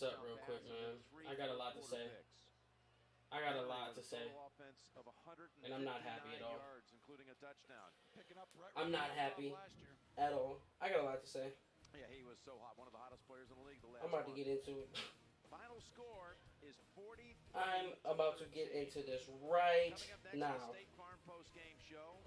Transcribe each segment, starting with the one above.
up real quick, man. I got a lot to say. I got a lot to say, and I'm not happy at all. I'm not happy at all. I got a lot to say. Yeah, he was so hot, one of the hottest players in the league the I'm last about to month. get into it. Final score is 43 I'm to about to 13. get into this right Coming up next, the now. State Farm post-game show.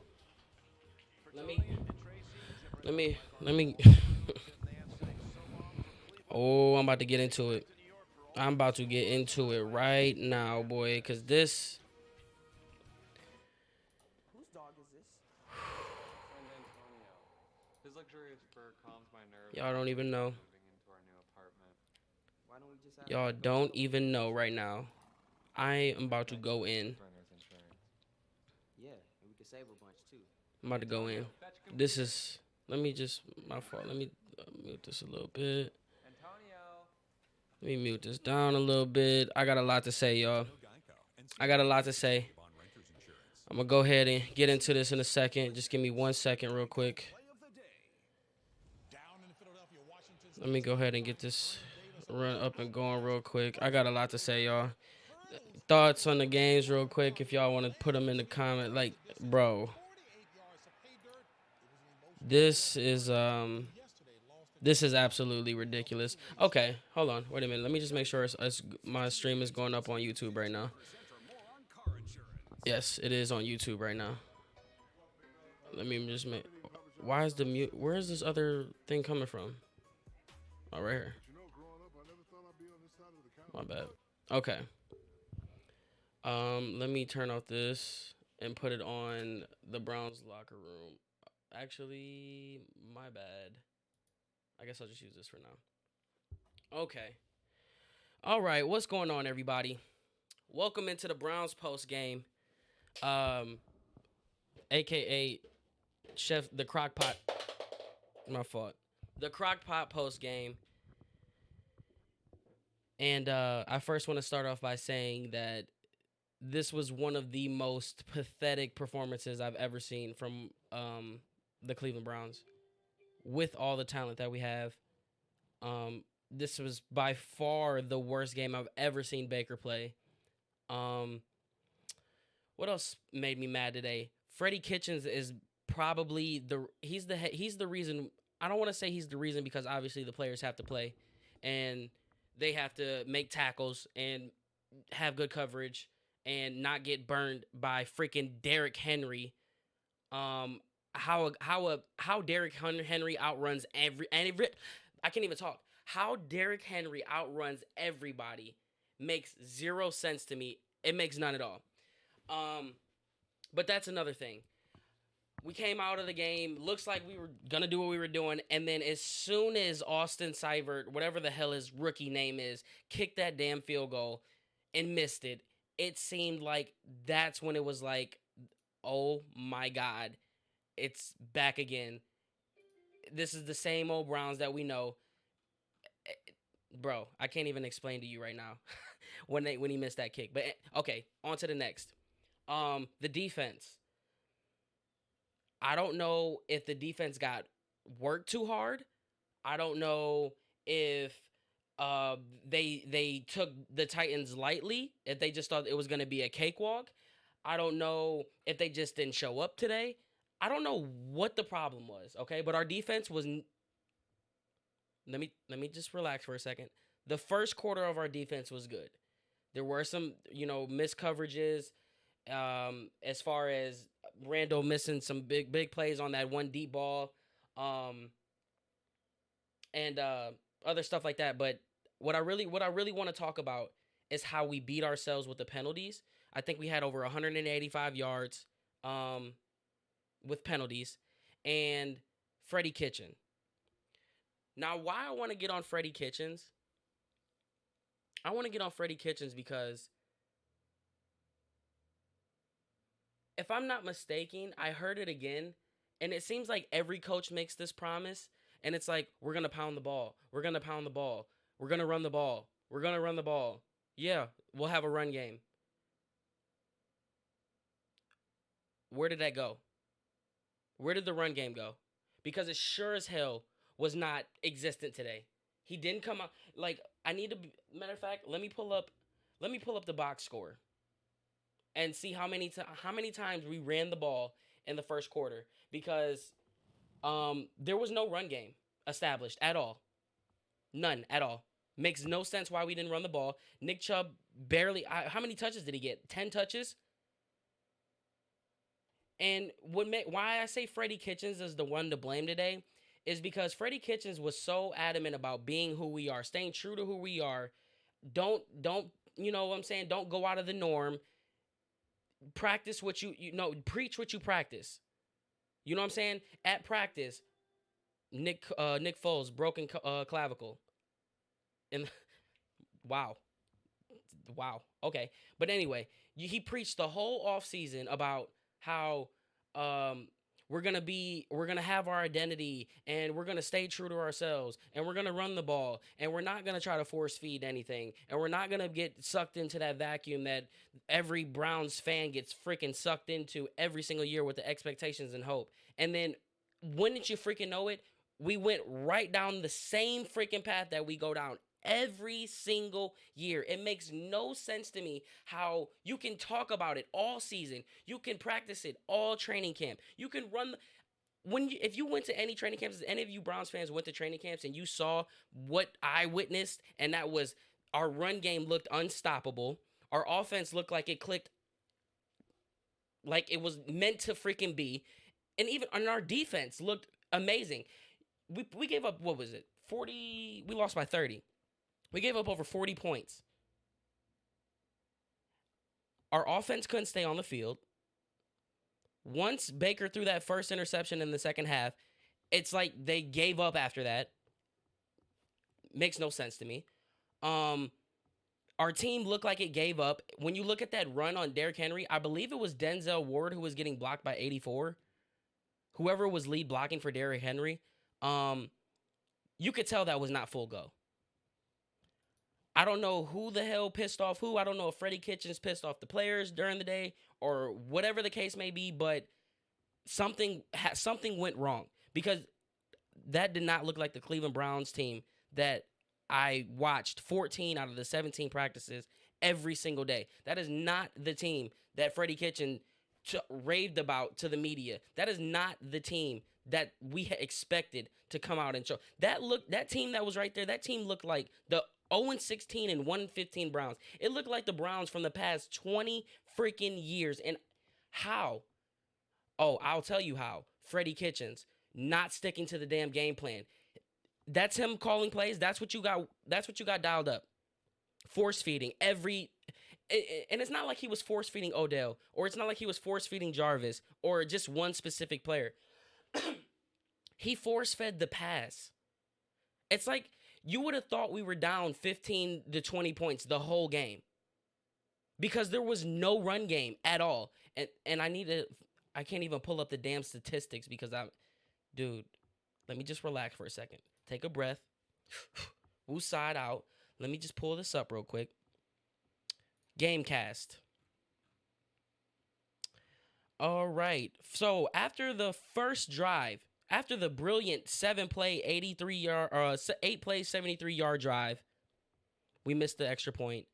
For Let me, Tony and Tracy, Zimmer let talking me, like our let me. Baltimore Orioles did in the saying so long for Cleveland. Oh, I'm about to get Let's take it into back it. to New York for all I'm things about to get sports into it right right now, after boy. this. Cause this, Whose dog is this? My friend Antonio. His luxurious fur calms my nerves y'all when don't I'm even thinking know. of moving into our new apartment. Why don't we just have Y'all like a don't rental even know situation? right now. I am about to Thanks go to in. renter's insurance. Yeah, and we could save a bunch too. I'm about to go in. Antonio, fetch a This computer. is. Let me just. My fault. Let me mute this a little bit. Antonio. Let me mute this down a little bit. I got a lot to say, y'all. I got a lot to say. I'm going to go ahead and get into this in a second. Just give me 1 second, real quick. Let me go ahead and get this run up and going real quick. I got a lot to say, y'all. Thoughts on the games, real quick, if y'all want to put them in the comment. Like, bro, this is this is absolutely ridiculous. Okay, hold on. Wait a minute. Let me just make sure my stream is going up on YouTube right now. Yes, it is on YouTube right now. Let me just make. Why is the mute? Where is this other thing coming from? Oh, right here. My bad. Okay. Let me turn off this and put it on the Browns locker room. Actually, my bad. I guess I'll just use this for now. Okay. All right. What's going on, everybody? Welcome into the Browns post game. AKA Chef the CrocPot. My fault. The CrocPot post game. And I first want to start off by saying that this was one of the most pathetic performances I've ever seen from the Cleveland Browns. With all the talent that we have, this was by far the worst game I've ever seen Baker play. Um, what else made me mad today? Freddie Kitchens is probably he's the reason. I don't want to say he's the reason because obviously the players have to play, and they have to make tackles and have good coverage and not get burned by freaking Derrick Henry. Um, how Derrick Henry outruns every I can't even talk. How Derrick Henry outruns everybody makes zero sense to me. It makes none at all. Um, but that's another thing. We came out of the game. Looks like we were gonna do what we were doing, and then as soon as Austin Seibert, whatever the hell his rookie name is, kicked that damn field goal and missed it, it seemed like that's when it was like, oh my god, it's back again. This is the same old Browns that we know. Bro, I can't even explain to you right now when he missed that kick. But okay, on to the next. The defense. I don't know if the defense got worked too hard. I don't know if uh they took the Titans lightly, if they just thought it was going to be a cakewalk. I don't know if they just didn't show up today. I don't know what the problem was, okay? But our defense was let me just relax for a second. The first quarter of our defense was good. There were some, missed coverages as far as Randall missing some big plays on that one deep ball. Um and other stuff like that. But what I really want to talk about is how we beat ourselves with the penalties. I think we had over 185 yards um, with penalties, and Freddie Kitchen. Now, why I want to get on Freddie Kitchens? I want to get on Freddie Kitchens because if I'm not mistaken, I heard it again, and it seems like every coach makes this promise, and it's like, we're gonna pound the ball, we're gonna pound the ball, we're gonna run the ball, we're gonna run the ball. Yeah, we'll have a run game. Where did that go? Where did the run game go? Because it sure as hell was not existent today. He didn't come out like I need to. Matter of fact, let me pull up the box score and see how many times we ran the ball in the first quarter because there was no run game established at all. None at all. Makes no sense why we didn't run the ball. Nick Chubb barely. How many touches did he get? 10 touches. And why I say Freddie Kitchens is the one to blame today is because Freddie Kitchens was so adamant about being who we are, staying true to who we are. Don't you know what I'm saying? Don't go out of the norm. Practice what you know. Preach what you practice. You know what I'm saying? At practice, Nick Foles broken clavicle. And wow. Okay. But anyway, he preached the whole offseason about how we're gonna have our identity and we're gonna stay true to ourselves and we're gonna run the ball and we're not gonna try to force feed anything and we're not gonna get sucked into that vacuum that every Browns fan gets freaking sucked into every single year with the expectations and hope. And then wouldn't you freaking know it, we went right down the same freaking path that we go down every single year. It makes no sense to me how you can talk about it all season. You can practice it all training camp. You can run if you went to any training camps, any of you Browns fans went to training camps and you saw what I witnessed, and that was our run game looked unstoppable. Our offense looked like it clicked like it was meant to freaking be. And even on our defense looked amazing. We gave up, what was it? 40, we lost by 30. We gave up over 40 points. Our offense couldn't stay on the field. Once Baker threw that first interception in the second half, it's like they gave up after that. Makes no sense to me. Our team looked like it gave up. When you look at that run on Derrick Henry, I believe it was Denzel Ward who was getting blocked by 84. Whoever was lead blocking for Derrick Henry, you could tell that was not full go. I don't know who the hell pissed off who. I don't know if Freddie Kitchens pissed off the players during the day or whatever the case may be, but something went wrong because that did not look like the Cleveland Browns team that I watched 14 out of the 17 practices every single day. That is not the team that Freddie Kitchens raved about to the media. That is not the team that we expected to come out and show. That team that was right there, that team looked like the 0-16 and 1-15 Browns. It looked like the Browns from the past 20 freaking years. And how? Oh, I'll tell you how. Freddie Kitchens not sticking to the damn game plan. That's him calling plays. That's what you got dialed up. Force feeding every. And it's not like he was force feeding Odell, or it's not like he was force feeding Jarvis, or just one specific player. He force fed the pass. It's like you would have thought we were down 15 to 20 points the whole game because there was no run game at all. And I can't even pull up the damn statistics because dude, let me just relax for a second. Take a breath. Woo side out. Let me just pull this up real quick. Gamecast. All right. So after the first drive, after the brilliant 7-play 8-play 73-yard drive, we missed the extra point.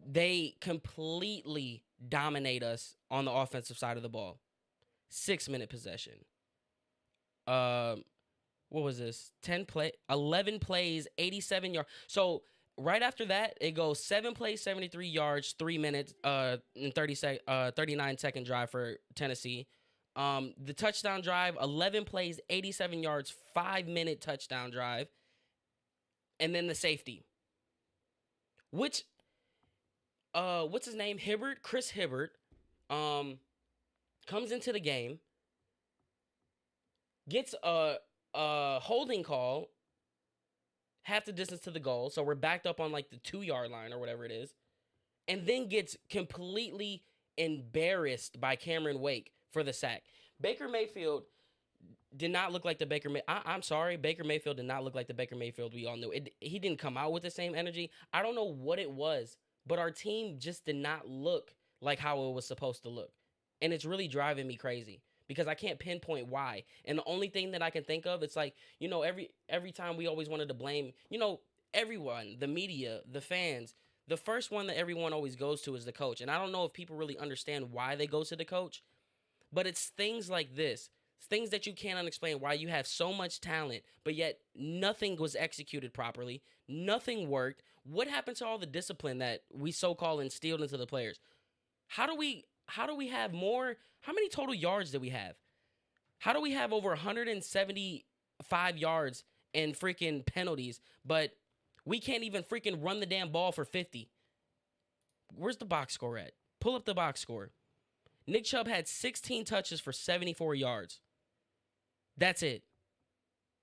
They completely dominate us on the offensive side of the ball. 6-minute possession. What was this? 11 plays, 87 yards. So right after that, it goes 7 plays, 73 yards, 3 minutes, and 39-second drive for Tennessee. The touchdown drive, 11 plays, 87 yards, 5-minute touchdown drive. And then the safety. Which, what's his name? Chris Hibbert, comes into the game, gets a holding call half the distance to the goal, so we're backed up on like the 2-yard line or whatever it is, and then gets completely embarrassed by Cameron Wake for the sack. Baker Mayfield did not look like the I'm sorry, Baker Mayfield did not look like the Baker Mayfield we all knew. He didn't come out with the same energy. I don't know what it was, but our team just did not look like how it was supposed to look. And it's really driving me crazy because I can't pinpoint why. And the only thing that I can think of, it's like, every time we always wanted to blame, everyone, the media, the fans. The first one that everyone always goes to is the coach. And I don't know if people really understand why they go to the coach, but it's things like this. It's things that you can't explain, why you have so much talent, but yet nothing was executed properly. Nothing worked. What happened to all the discipline that we so-called instilled into the players? How do we have more? How many total yards did we have? How do we have over 175 yards and freaking penalties, but we can't even freaking run the damn ball for 50? Where's the box score at? Pull up the box score. Nick Chubb had 16 touches for 74 yards. That's it.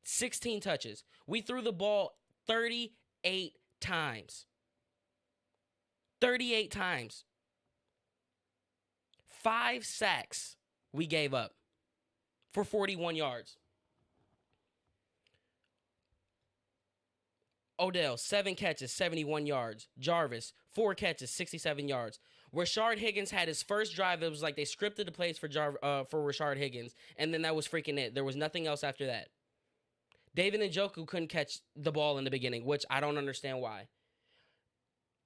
16 touches. We threw the ball 38 times. 38 times. 5 sacks we gave up for 41 yards. Odell, 7 catches, 71 yards. Jarvis, 4 catches, 67 yards. Rashard Higgins had his first drive. It was like they scripted the plays for Rashard Higgins, and then that was freaking it. There was nothing else after that. David Njoku couldn't catch the ball in the beginning, which I don't understand why.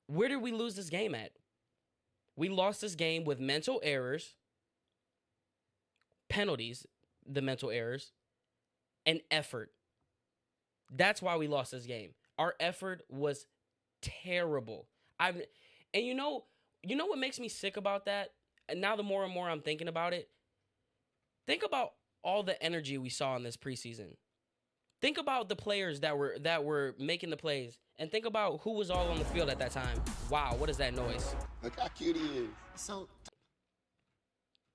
Where did we lose this game at? We lost this game with mental errors, penalties, the mental errors, and effort. That's why we lost this game. Our effort was terrible. And you know what makes me sick about that? And now the more and more I'm thinking about it, think about all the energy we saw in this preseason. Think about the players that were making the plays, and think about who was all on the field at that time. Wow, what is that noise? Look how cute he is. So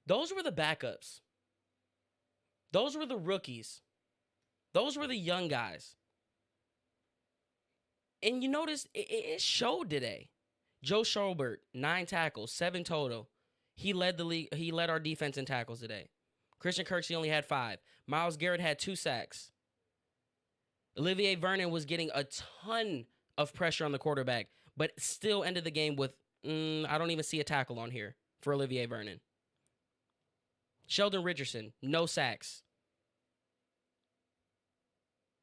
Those were the backups. Those were the rookies. Those were the young guys. And you notice it showed today. Joe Schobert, 9 tackles, 7 total. He led the league. He led our defense in tackles today. Christian Kirksey only had 5. Myles Garrett had 2 sacks. Olivier Vernon was getting a ton of pressure on the quarterback, but still ended the game with, I don't even see a tackle on here for Olivier Vernon. Sheldon Richardson, no sacks.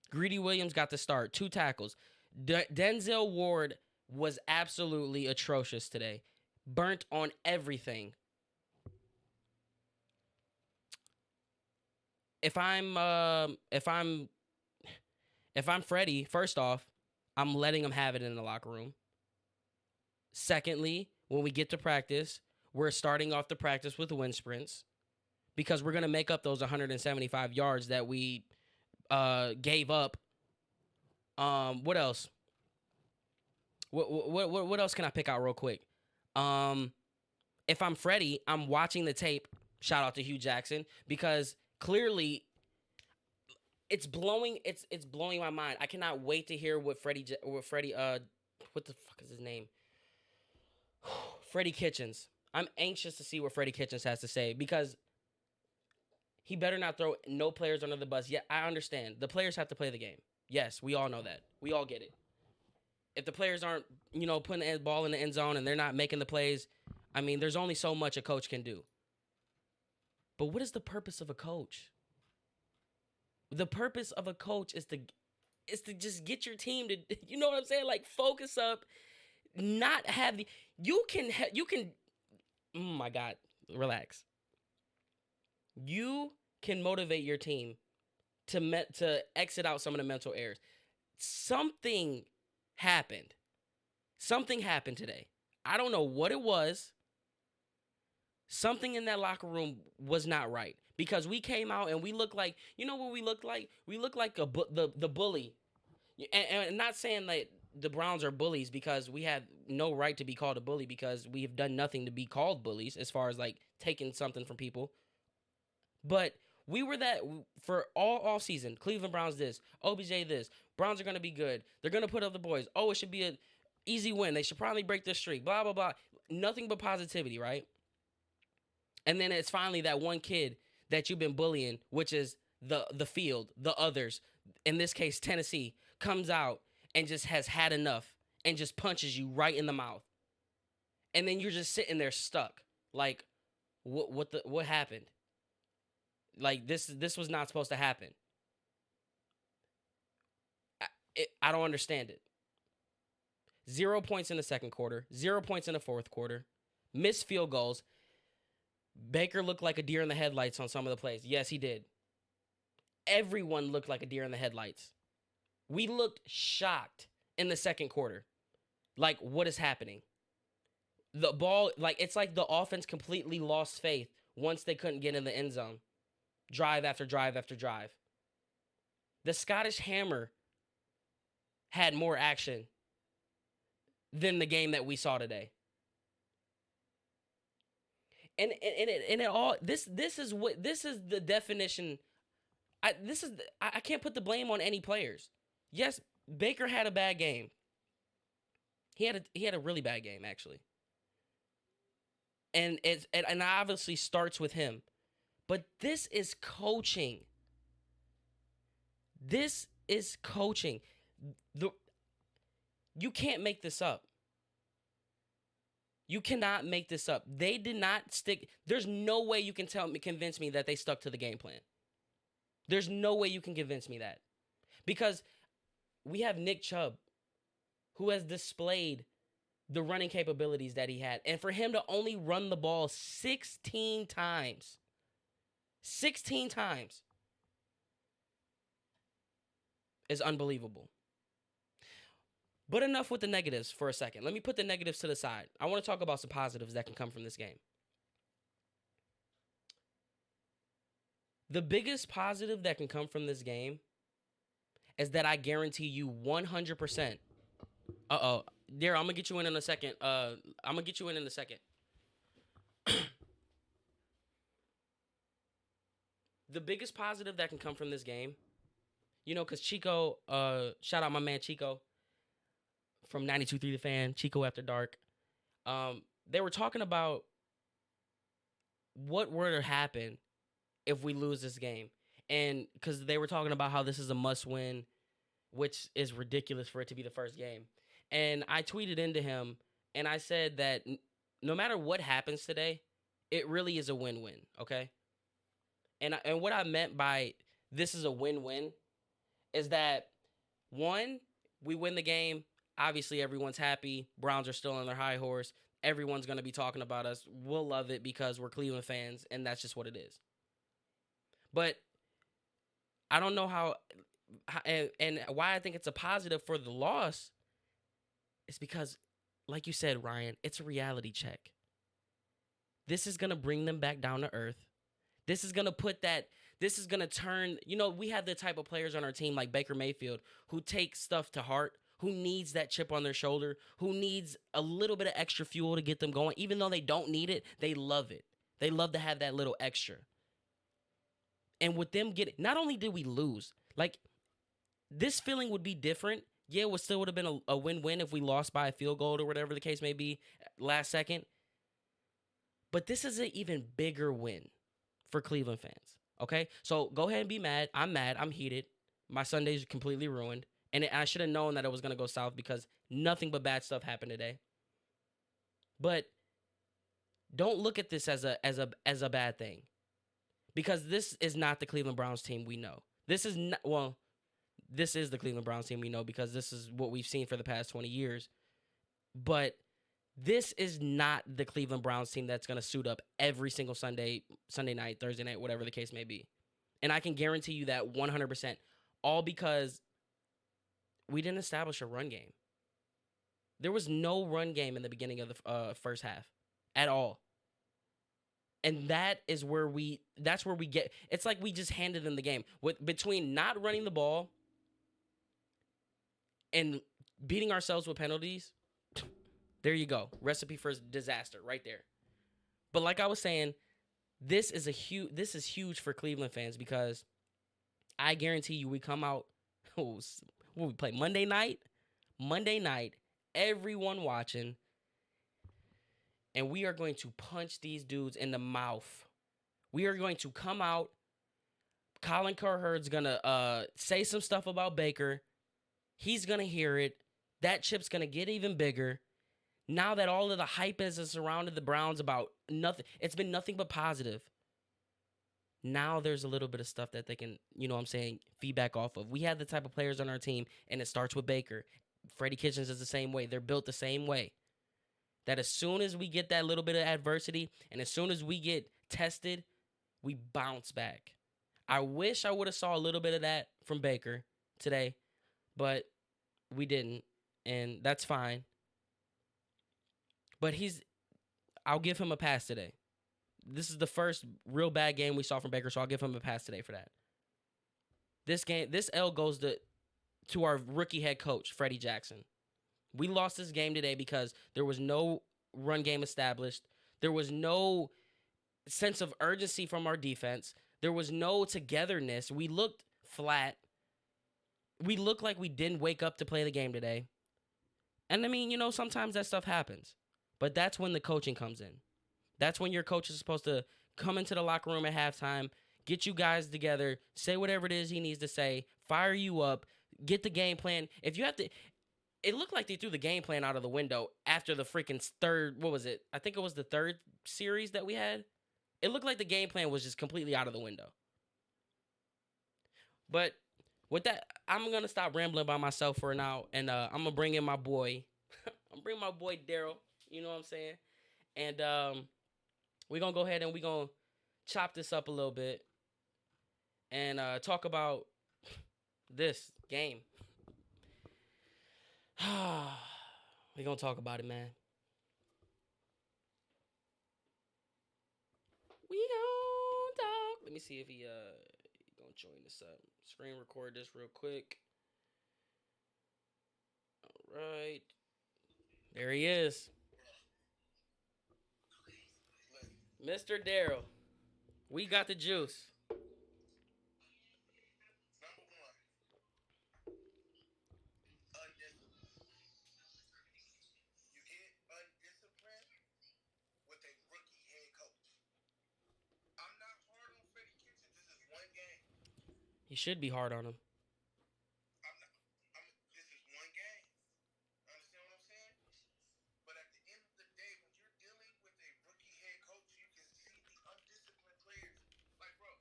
Greedy Williams got the start, 2 tackles. Denzel Ward was absolutely atrocious today. Burnt on everything. If I'm Freddie, first off, I'm letting him have it in the locker room. Secondly, when we get to practice, we're starting off the practice with wind sprints because we're going to make up those 175 yards that we gave up. What else? What else can I pick out real quick? If I'm Freddie, I'm watching the tape. Shout out to Hugh Jackson, because clearly it's blowing my mind. I cannot wait to hear what Freddie what the fuck is his name? Freddie Kitchens. I'm anxious to see what Freddie Kitchens has to say, because he better not throw no players under the bus. Yeah, I understand. The players have to play the game. Yes, we all know that. We all get it. If the players aren't, putting the ball in the end zone and they're not making the plays, I mean, there's only so much a coach can do. But what is the purpose of a coach? The purpose of a coach is to just get your team to, you know what I'm saying? Like, focus up, not have the, you can, oh my God, relax. You can motivate your team to exit out some of the mental errors. Something happened. Something happened today. I don't know what it was. Something in that locker room was not right, because we came out and we looked like, you know what we looked like? We looked like the bully. And not saying that the Browns are bullies, because we have no right to be called a bully, because we have done nothing to be called bullies as far as like taking something from people. But we were that for all season. Cleveland Browns this, OBJ this. Browns are going to be good. They're going to put up the boys. Oh, it should be an easy win. They should probably break this streak. Blah, blah, blah. Nothing but positivity, right? And then it's finally that one kid that you've been bullying, which is the field, the others. In this case, Tennessee comes out and just has had enough and just punches you right in the mouth. And then you're just sitting there stuck. Like, what happened? Like this was not supposed to happen. I don't understand it. 0 points in the second quarter, 0 points in the fourth quarter, missed field goals. Baker looked like a deer in the headlights on some of the plays. Yes, he did. Everyone looked like a deer in the headlights. We looked shocked in the second quarter. Like, what is happening? The ball, like, it's like the offense completely lost faith once they couldn't get in the end zone. Drive after drive after drive. The Scottish Hammer had more action than the game that we saw today. And it all this is the definition. I can't put the blame on any players. Yes, Baker had a bad game. He had a really bad game actually. And it obviously starts with him. But this is coaching. This is coaching. You can't make this up. You cannot make this up. They did not stick. There's no way you can convince me that they stuck to the game plan. There's no way you can convince me that. Because we have Nick Chubb, who has displayed the running capabilities that he had. And for him to only run the ball 16 times, 16 times, is unbelievable. But enough with the negatives for a second. Let me put the negatives to the side. I want to talk about some positives that can come from this game. The biggest positive that can come from this game is that I guarantee you 100%. Uh-oh. Dear, I'm going to get you in a second. I'm going to get you in a second. The biggest positive that can come from this game, you know, because Chico, shout out my man Chico from 92.3 The Fan, Chico After Dark. They were talking about what were to happen if we lose this game. And because they were talking about how this is a must-win, which is ridiculous for it to be the first game. And I tweeted into him, and I said that no matter what happens today, it really is a win-win, okay? And what I meant by this is a win-win is that, one, we win the game. Obviously, everyone's happy. Browns are still on their high horse. Everyone's going to be talking about us. We'll love it because we're Cleveland fans, and that's just what it is. But I don't know how and why I think it's a positive for the loss is because, like you said, Ryan, it's a reality check. This is going to bring them back down to earth. This is going to turn, you know, we have the type of players on our team like Baker Mayfield who take stuff to heart, who needs that chip on their shoulder, who needs a little bit of extra fuel to get them going. Even though they don't need it, they love it. They love to have that little extra. And with them not only did we lose, like, this feeling would be different. Yeah, it still would have been a win-win if we lost by a field goal or whatever the case may be last second. But this is an even bigger win for Cleveland fans, okay? So go ahead and be mad. I'm mad. I'm heated. My Sunday's completely ruined. And I should have known that it was going to go south because nothing but bad stuff happened today. But don't look at this as a bad thing. Because this is not the Cleveland Browns team we know. This is the Cleveland Browns team we know because this is what we've seen for the past 20 years. But this is not the Cleveland Browns team that's going to suit up every single Sunday night, Thursday night, whatever the case may be. And I can guarantee you that 100%. All because we didn't establish a run game. There was no run game in the beginning of the first half at all. And that's where we get, it's like we just handed them the game. Between not running the ball and beating ourselves with penalties, there you go. Recipe for disaster right there. But like I was saying, this is huge for Cleveland fans because I guarantee you we come out, what we play Monday night, everyone watching, and we are going to punch these dudes in the mouth. We are going to come out. Colin Cowherd's going to say some stuff about Baker. He's going to hear it. That chip's going to get even bigger. Now that all of the hype has surrounded the Browns about nothing, it's been nothing but positive. Now there's a little bit of stuff that they can, you know what I'm saying, feedback off of. We have the type of players on our team, and it starts with Baker. Freddie Kitchens is the same way. They're built the same way. That as soon as we get that little bit of adversity and as soon as we get tested, we bounce back. I wish I would have saw a little bit of that from Baker today, but we didn't, and that's fine. But I'll give him a pass today. This is the first real bad game we saw from Baker, so I'll give him a pass today for that. This L goes to our rookie head coach, Freddie Jackson. We lost this game today because there was no run game established. There was no sense of urgency from our defense. There was no togetherness. We looked flat. We looked like we didn't wake up to play the game today. And I mean, you know, sometimes that stuff happens. But that's when the coaching comes in. That's when your coach is supposed to come into the locker room at halftime, get you guys together, say whatever it is he needs to say, fire you up, get the game plan. If you have to, it looked like they threw the game plan out of the window after the freaking third, what was it? I think it was the third series that we had. It looked like the game plan was just completely out of the window. But with that, I'm going to stop rambling by myself for now, and I'm going to bring in my boy. I'm bringing my boy Daryl, you know what I'm saying? And we're going to go ahead and we're going to chop this up a little bit and talk about this game. We're going to talk about it, man. We going to talk. Let me see if he going to join us up. Screen record this real quick. All right. There he is. Mr. Daryl. We got the juice. He should be hard on him. This is one game. Understand what I'm saying? But at the end of the day, when you're dealing with a rookie head coach, you can see the undisciplined players. Like, bro,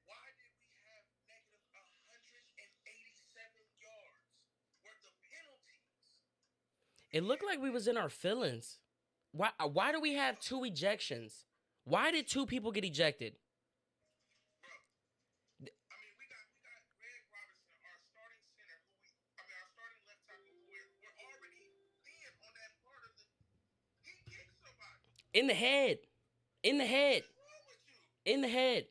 why did we have negative 187 yards worth of penalties? It looked like we was in our feelings. Why do we have 2 ejections? Why did 2 people get ejected? In the head. In the head. In the head.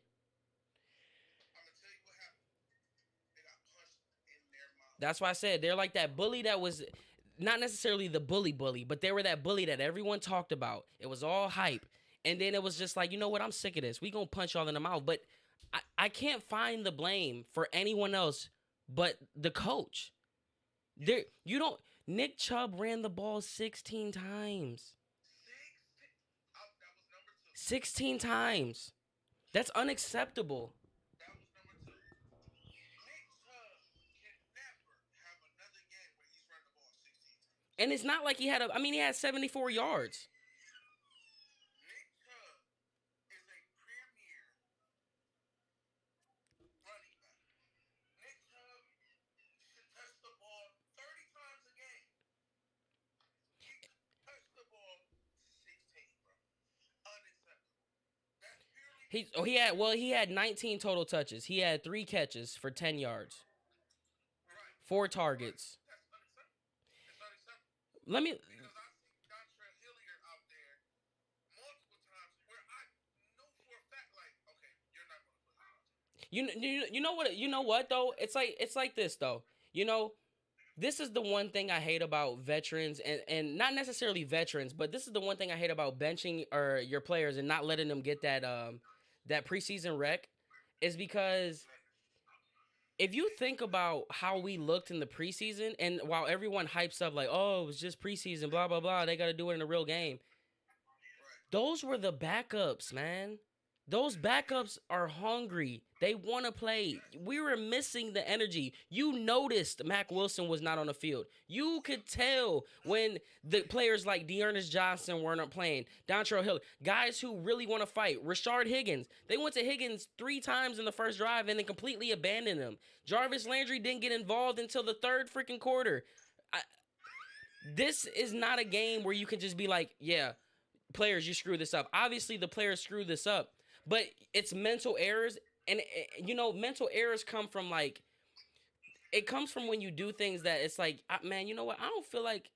That's why I said they're like that bully that was not necessarily the bully, but they were that bully that everyone talked about. It was all hype. And then it was just like, you know what? I'm sick of this. We gonna punch y'all in the mouth. But I can't find the blame for anyone else but the coach. Nick Chubb ran the ball 16 times. 16 times. That's unacceptable. That was number 2. Nick Chubb can never have another game where he's running the ball 16 times. And it's not like he had he had 74 yards. Nick Chubb is a premier running back. Nick Chubb should touch the ball 30 times a game. He touched the ball 16, bro. Unacceptable. That's purely He had 19 total touches. He had 3 catches for 10 yards. right. 4 targets. That's unacceptable. It's unacceptable. Let me Because I see Dontrell Hilliard out there multiple times where I know for a fact, like, okay, you're not going to put out. you know what though? It's like this though. You know, this is the one thing I hate about veterans and not necessarily veterans, but this is the one thing I hate about benching or your players and not letting them get that preseason rec is because if you think about how we looked in the preseason and while everyone hypes up like, oh, it was just preseason, blah, blah, blah, they got to do it in a real game. Those were the backups, man. Those backups are hungry. They want to play. We were missing the energy. You noticed Mac Wilson was not on the field. You could tell when the players like Dearness Johnson weren't playing. Dontrell Hill, guys who really want to fight. Rashard Higgins. They went to Higgins 3 times in the first drive and then completely abandoned him. Jarvis Landry didn't get involved until the third freaking quarter. This is not a game where you can just be like, yeah, players, you screwed this up. Obviously, the players screwed this up. But it's mental errors, and mental errors come from it comes from when you do things that it's like, man, you know what? I don't feel like,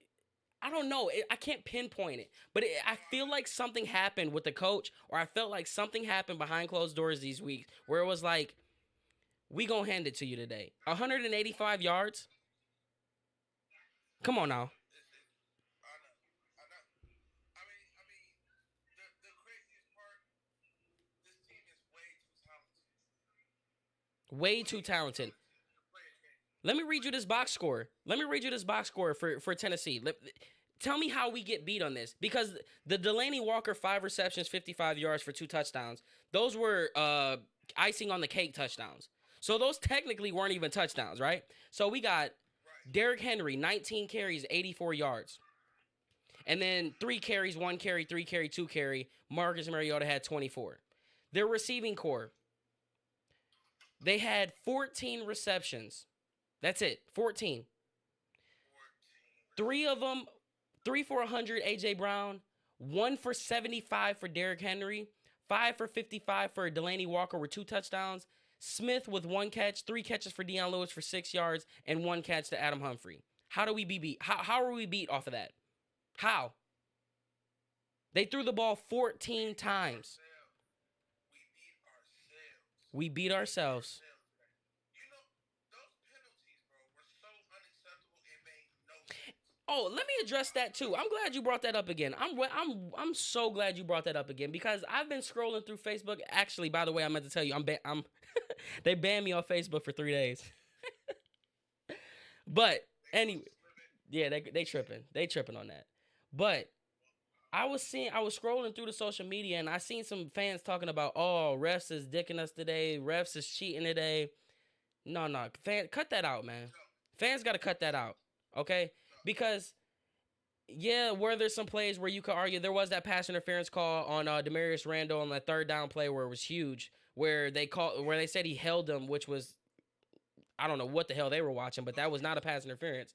I don't know. I can't pinpoint it, but I feel like something happened with the coach, or I felt like something happened behind closed doors these weeks where it was like, we gonna hand it to you today. 185 yards. Come on now. I know. The craziest part, this team is way too talented. Way too talented. Let me read you this box score. For Tennessee. Tell me how we get beat on this. Because the Delaney Walker 5 receptions, 55 yards for 2 touchdowns. Those were icing on the cake touchdowns. So those technically weren't even touchdowns, right? So we got Derrick Henry, 19 carries, 84 yards. And then 3 carries, 1 carry, 3 carry, 2 carry. Marcus Mariota had 24. Their receiving core, they had 14 receptions. That's it, 14. 3 of them, 3 for 100, A.J. Brown. 1 for 75 for Derrick Henry. 5 for 55 for Delaney Walker with 2 touchdowns. Smith with 1 catch, 3 catches for Deion Lewis for 6 yards, and 1 catch to Adam Humphrey. How do we be beat? How are we beat off of that? How? They threw the ball 14 times. We beat ourselves. You know, those penalties, bro, were so unacceptable. It made no sense. Oh, let me address that too. I'm glad you brought that up again. I'm so glad you brought that up again because I've been scrolling through Facebook. Actually, by the way, I meant to tell you, I'm they banned me on Facebook for 3 days. But anyway, yeah, they tripping. They tripping on that. But I was scrolling through the social media and I seen some fans talking about, oh, refs is dicking us today, refs is cheating today. No, cut that out, man. Fans got to cut that out, okay? Because yeah, were there some plays where you could argue there was that pass interference call on Demarius Randall on that 3rd down play where it was huge, where they said he held him, which was, I don't know what the hell they were watching, but that was not a pass interference.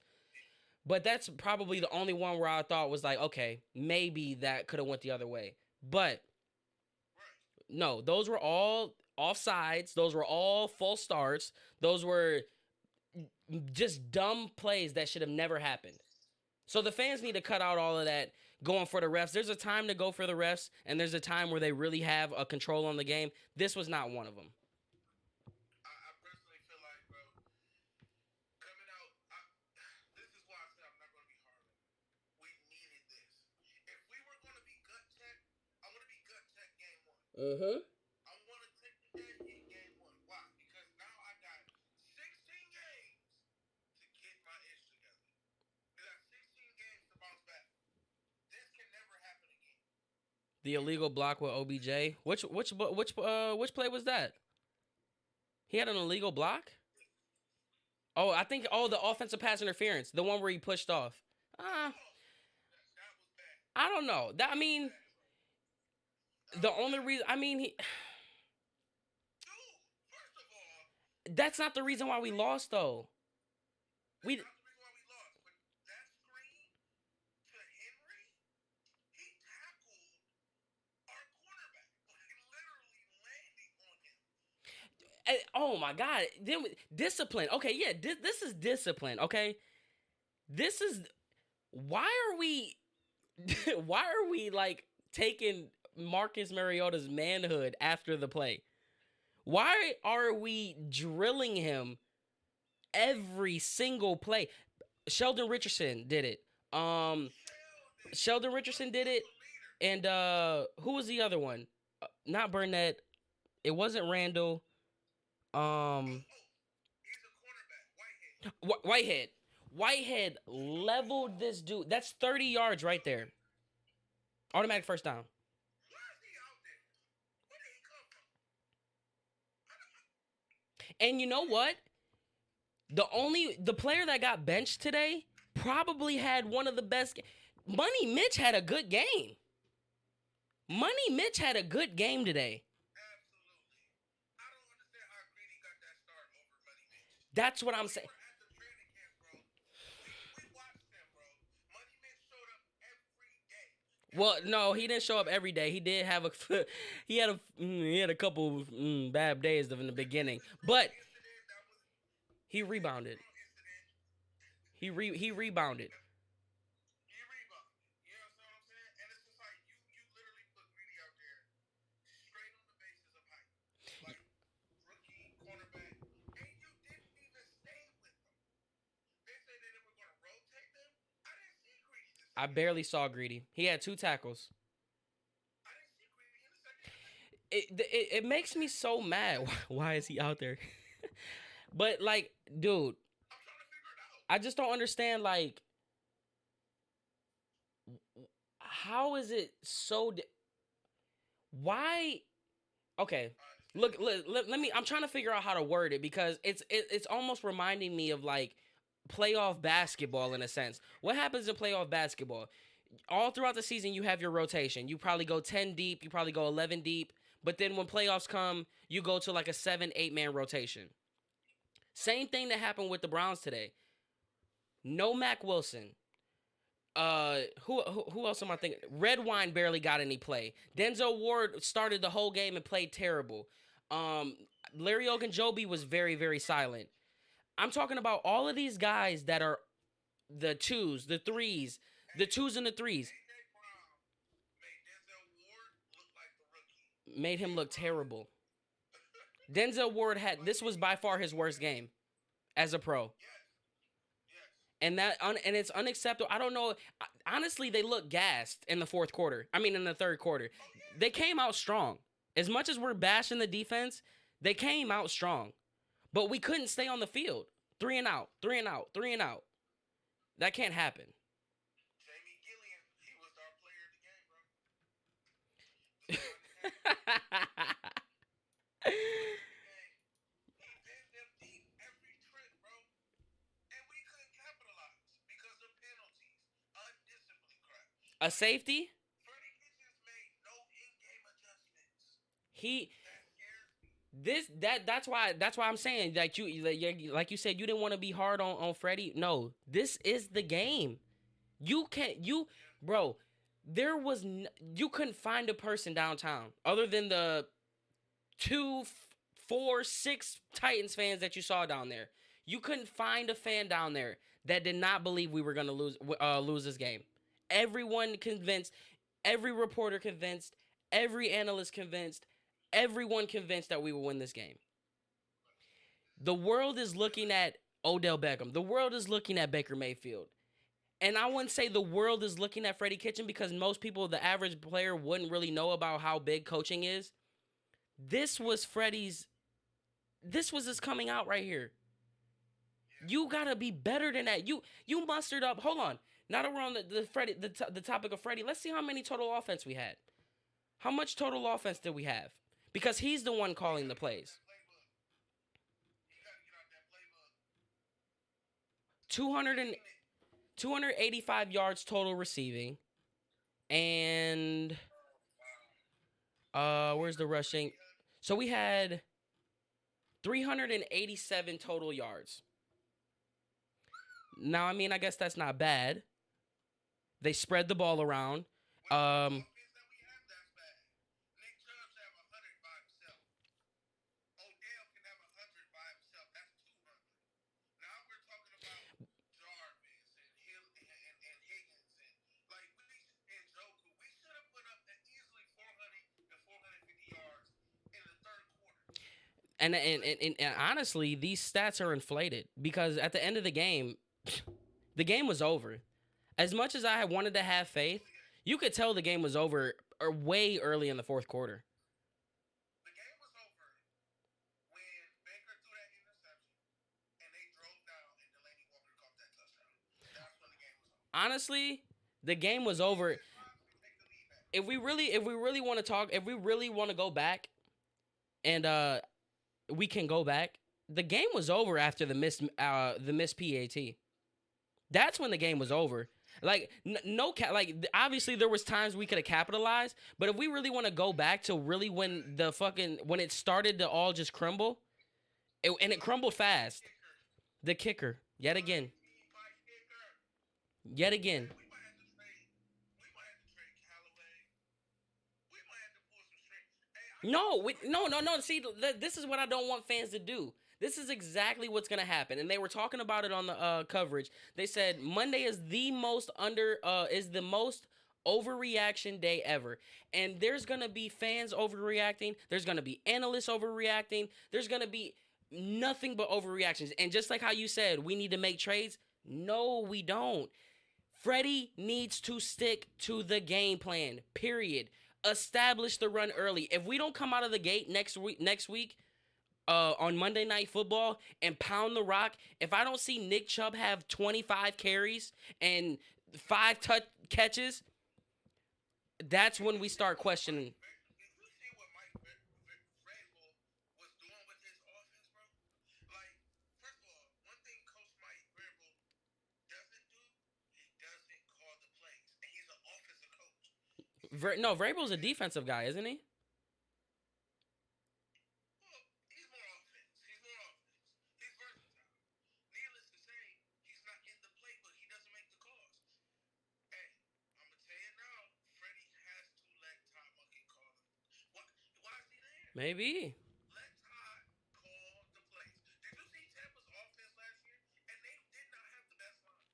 But that's probably the only one where I thought was like, okay, maybe that could have went the other way. But no, those were all offsides. Those were all false starts. Those were just dumb plays that should have never happened. So the fans need to cut out all of that going for the refs. There's a time to go for the refs, and there's a time where they really have a control on the game. This was not one of them. I personally feel like, bro, coming out, this is why I said I'm not going to be hard on them. We needed this. If we were going to be gut tech, I want to be gut tech game 1. Mm-hmm. I want to take the day in game 1. Why? Because now I got 16 games to get my ish together. I got 16 games to bounce back. This can never happen again. The illegal block with OBJ. Which play was that? He had an illegal block? Oh, I think the offensive pass interference, the one where he pushed off. That was bad. I don't know. The only reason, Dude, first of all, that's not the reason why we lost though. We that's not the reason why we lost. But that screen to Henry, he tackled our cornerback, like literally landing on him. oh my God. Discipline. Okay, yeah, this is discipline, okay? This is why are we like taking Marcus Mariota's manhood after the play? Why are we drilling him every single play? Sheldon Richardson did it. Sheldon Richardson did it. And who was the other one? Not Burnett. It wasn't Randall. He's a cornerback, Whitehead. Whitehead leveled this dude. That's 30 yards right there. Automatic first down. Why is he out there? Where did he come And you know what? The player that got benched today probably had one of the best. Money Mitch had a good game. Money Mitch had a good game today. Absolutely. I don't understand how Greedy got that start over Money Mitch. That's what I'm We saying. were at the training camp, bro. We watched them, bro. Money Mitch showed up every day. Well, no, he didn't show up every day. He did have a he had a couple bad days in the beginning, but Incident that was he rebounded. incident. He rebounded. He rebounded. You understand what I'm saying? And it's just like you literally put Greedy out there straight on the basis of height. Like rookie cornerback. And you didn't even stay with them. They said that they were gonna rotate them. I didn't see Greedy this I barely saw Greedy. He had 2 tackles. I didn't see Greedy in the second half. It makes me so mad. Why is he out there? But like, dude, I'm trying to figure it out. I just don't understand. Like, how is it so? Why? Okay, look. Let me. I'm trying to figure out how to word it because it's almost reminding me of like playoff basketball in a sense. What happens in playoff basketball? All throughout the season, you have your rotation. You probably go 10 deep. You probably go 11 deep. But then when playoffs come, you go to like a 7-8 man rotation. Same thing that happened with the Browns today. No Mac Wilson. Who else am I thinking? Redwine barely got any play. Denzel Ward started the whole game and played terrible. Larry Ogunjobi was very, very silent. I'm talking about all of these guys that are the 2s, the 3s, the 2s and the 3s. A.J. Brown made Denzel Ward look like the rookie. Made him look terrible. Denzel Ward this was by far his worst game as a pro. Yes. And and it's unacceptable. I don't know. Honestly, they look gassed in the fourth quarter. I mean, in the third quarter. They came out strong. As much as we're bashing the defense, they came out strong. But we couldn't stay on the field. 3 and out, 3 and out, 3 and out. That can't happen. Jamie Gillian, he was our player of the game, bro. He pinned them deep every trip, bro. And we couldn't capitalize because of penalties, undisciplined crap. A safety? Freddie Kitchens made no in-game adjustments. He That scares me. that's why I'm saying that like you said you didn't want to be hard on Freddie. No, this is the game. Bro, you couldn't find a person downtown other than the 2, 4, 6 Titans fans that you saw down there. You couldn't find a fan down there that did not believe we were going to lose this game. Everyone convinced, every reporter convinced, every analyst convinced, everyone convinced that we would win this game. The world is looking at Odell Beckham. The world is looking at Baker Mayfield. And I wouldn't say the world is looking at Freddie Kitchen because most people, the average player, wouldn't really know about how big coaching is. This was his coming out right here. You gotta be better than that. You mustered up. Hold on. Now that we're on the topic of Freddie, let's see how many total offense we had. How much total offense did we have? Because he's the one calling the plays. 285 yards total receiving. And where's the rushing? So we had 387 total yards. Now, I mean, I guess that's not bad. They spread the ball around. And honestly, these stats are inflated because at the end of the game was over. As much as I wanted to have faith, you could tell the game was over way early in the fourth quarter. The game was over when Baker threw that interception and they drove down and Delaney Walker caught that touchdown. That's when the game was over. Honestly, the game was over. If we really want to talk, if we really want to go back, and we can go back, the game was over after the missed PAT. That's when the game was over. Like no like obviously there was times we could have capitalized, but if we really want to go back to really when it started to all just crumble, and it crumbled fast. The kicker, yet again, yet again. We might have to trade. We might have to trade Callaway. We might have to pull some strings. Hey, No. See, this is what I don't want fans to do. This is exactly what's gonna happen, and they were talking about it on the coverage. They said Monday is the most overreaction day ever, and there's gonna be fans overreacting. There's gonna be analysts overreacting. There's gonna be nothing but overreactions. And just like how you said, we need to make trades. No, we don't. Freddie needs to stick to the game plan. Period. Establish the run early. If we don't come out of the gate next week, on Monday Night Football and pound the rock, if I don't see Nick Chubb have 25 carries and 5 catches, that's when we start questioning. did you see what Mike Vrabel was doing with his offense, bro? Like, first of all, one thing Coach Mike Vrabel doesn't do, he doesn't call the plays, and he's an offensive coach. No, Vrabel's a defensive guy, isn't he? Well, he's more offense. He's more offense. He's versatile. Needless to say, he's not in the playbook. He doesn't make the calls. Hey, I'm gonna tell you now, Freddie has to let Todd Monken call him. Why is he there? Maybe. Let Todd call the plays. Did you see Tampa's offense last year? And they did not have the best line.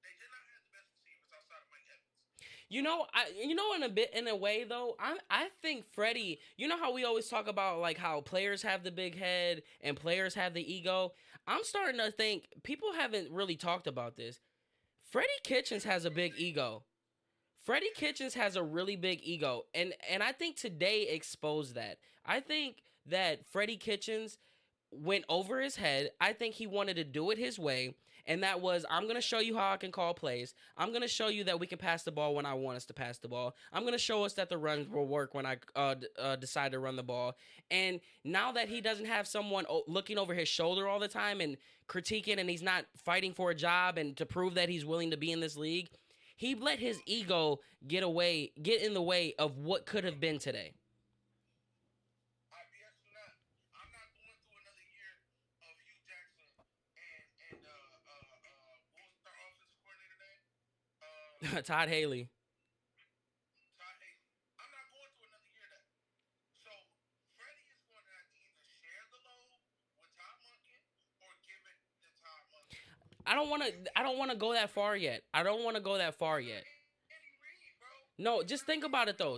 They did not have the best receivers outside of Mike Evans. In a way though, I think Freddie, you know how we always talk about like how players have the big head and players have the ego? I'm starting to think people haven't really talked about this. Freddie Kitchens has a big ego. Freddie Kitchens has a really big ego, and I think today exposed that. I think that Freddie Kitchens went over his head. I think he wanted to do it his way, and that was, I'm going to show you how I can call plays. I'm going to show you that we can pass the ball when I want us to pass the ball. I'm going to show us that the runs will work when I decide to run the ball. And now that he doesn't have someone looking over his shoulder all the time and critiquing, and he's not fighting for a job and to prove that he's willing to be in this league, he let his ego get in the way of what could have been today. BS or not, I'm not going through another year of Hugh Jackson and what was our offensive coordinator name? Todd Haley. Todd Haley. I'm not going through another year of that. So Freddie is going to have to either share the load with Todd Monken or give it to Todd Monken. I don't want to go that far yet. Andy Reid, bro. No, just think about it though.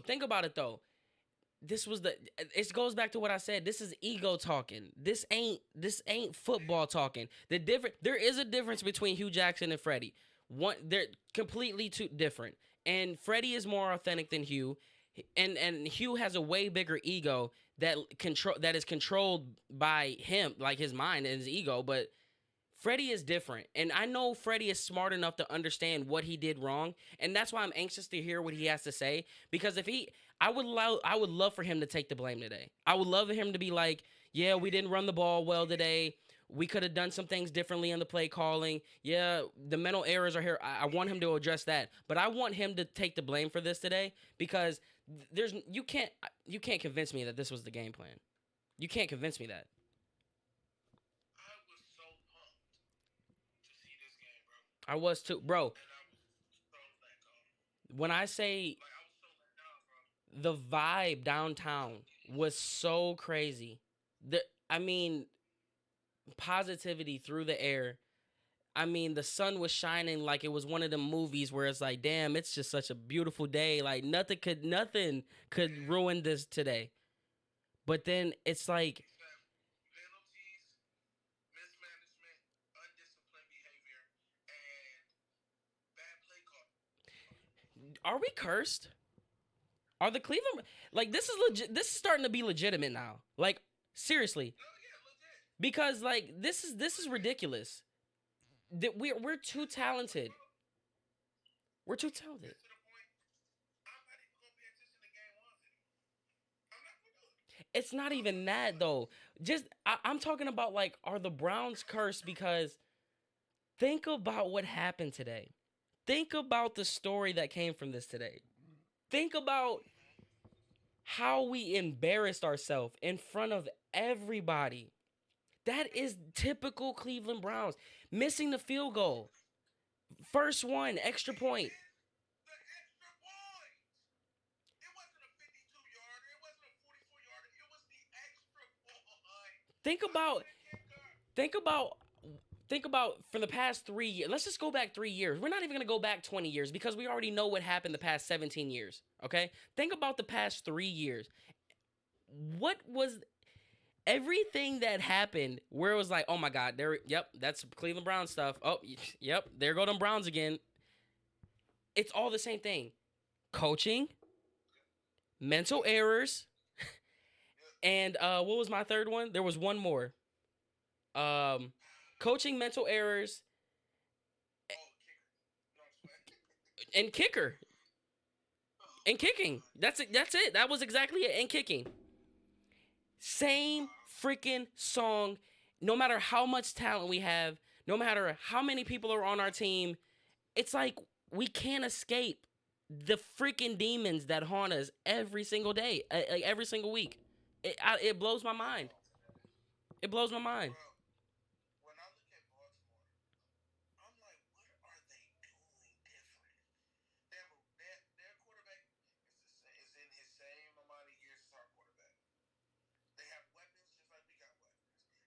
It goes back to what I said. This is ego talking. This ain't football talking. There is a difference between Hugh Jackson and Freddie. They're completely two different. And Freddie is more authentic than Hugh. And Hugh has a way bigger ego that is controlled by him, like his mind and his ego, but Freddie is different, and I know Freddie is smart enough to understand what he did wrong, and that's why I'm anxious to hear what he has to say. Because I would love for him to take the blame today. I would love for him to be like, "Yeah, we didn't run the ball well today. We could have done some things differently on the play calling. Yeah, the mental errors are here." I want him to address that, but I want him to take the blame for this today because you can't convince me that this was the game plan. You can't convince me that. I was too, bro. When I say the vibe downtown was so crazy, positivity through the air. I mean, the sun was shining like it was one of them movies where it's like, damn, it's just such a beautiful day. Like nothing could ruin this today. But then it's like, are we cursed? Are the Cleveland this is legit? This is starting to be legitimate now. Like seriously, because like this is ridiculous. That we're too talented. We're too talented. It's not even that though. I'm talking about like, are the Browns cursed? Because think about what happened today. Think about the story that came from this today. Think about how we embarrassed ourselves in front of everybody. That is typical Cleveland Browns. Missing the field goal. First one, extra point. The extra point. It wasn't a 52-yarder. It wasn't a 44-yarder. It was the extra point. Think about think about think about for the past 3 years. Let's just go back 3 years. We're not even going to go back 20 years because we already know what happened the past 17 years, okay? Think about the past 3 years. What was everything that happened where it was like, "Oh my god, that's Cleveland Browns stuff. Oh, yep, there go them Browns again." It's all the same thing. Coaching, mental errors, and what was my third one? There was one more. Coaching, mental errors, and kicker. And kicking. That's it. That's it. That was exactly it. And kicking. Same freaking song. No matter how much talent we have, no matter how many people are on our team, it's like we can't escape the freaking demons that haunt us every single day, like every single week. It blows my mind. It blows my mind. Bro, when I look at Baltimore, I'm like, what are they doing different? Their quarterback is in his same amount of years as our quarterback. They have weapons just like we got weapons.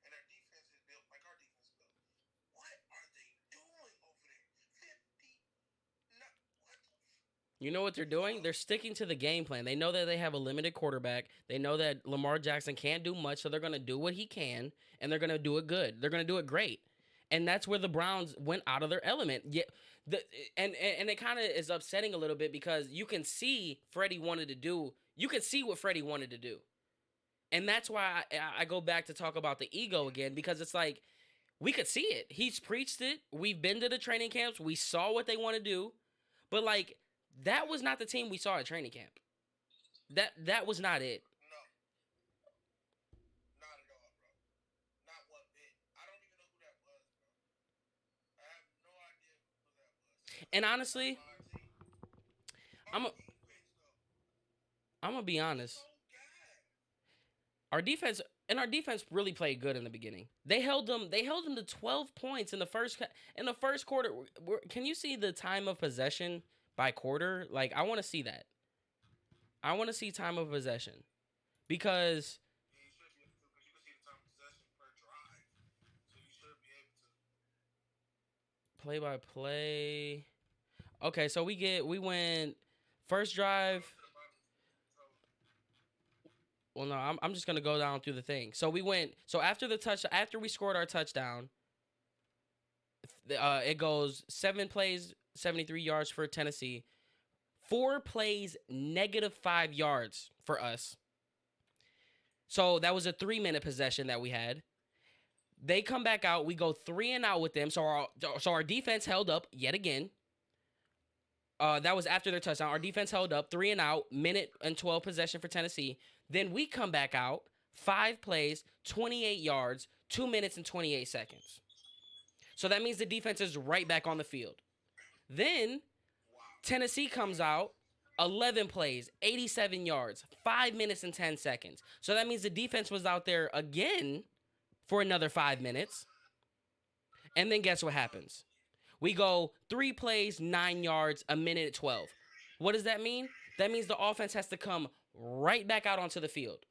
And their defense is built like our defense is built. What are they doing over there? 50. No, what? You know what they're doing? They're sticking to the game plan. They know that they have a limited quarterback. They know that Lamar Jackson can't do much, so they're going to do what he can, and they're going to do it good. They're going to do it great. And that's where the Browns went out of their element. And it kind of is upsetting a little bit because you can see you can see what Freddie wanted to do. And that's why I go back to talk about the ego again, because it's like, we could see it. He's preached it. We've been to the training camps. We saw what they want to do. But like, that was not the team we saw at training camp. That was not it. No. Not at all, bro. Not one bit. I don't even know who that was, bro. I have no idea who that was. And honestly, I'm Our a, defense, though, I'm gonna be honest. so good. Our defense really played good in the beginning. They held them to 12 points in the first quarter. Can you see the time of possession by quarter? Like, I want to see that. I want to see time of possession, because Yeah, you should be able to, because you can see the time of possession per drive. So you should be able to. play by play. Okay, so we went first drive. Well, no, I'm just gonna go down through the thing. So after we scored our touchdown, it goes 7 plays, 73 yards for Tennessee, 4 plays, -5 yards for us. So that was a 3-minute possession that we had. They come back out. We go 3 and out with them. So our defense held up yet again. That was after their touchdown. Our defense held up 3 and out, minute and 12 possession for Tennessee. Then we come back out, 5 plays, 28 yards, 2 minutes and 28 seconds. So that means the defense is right back on the field. Then Tennessee comes out, 11 plays, 87 yards, 5 minutes and 10 seconds. So that means the defense was out there again for another 5 minutes. And then guess what happens? We go 3 plays, 9 yards, a minute 12. What does that mean? That means the offense has to come right back out onto the field.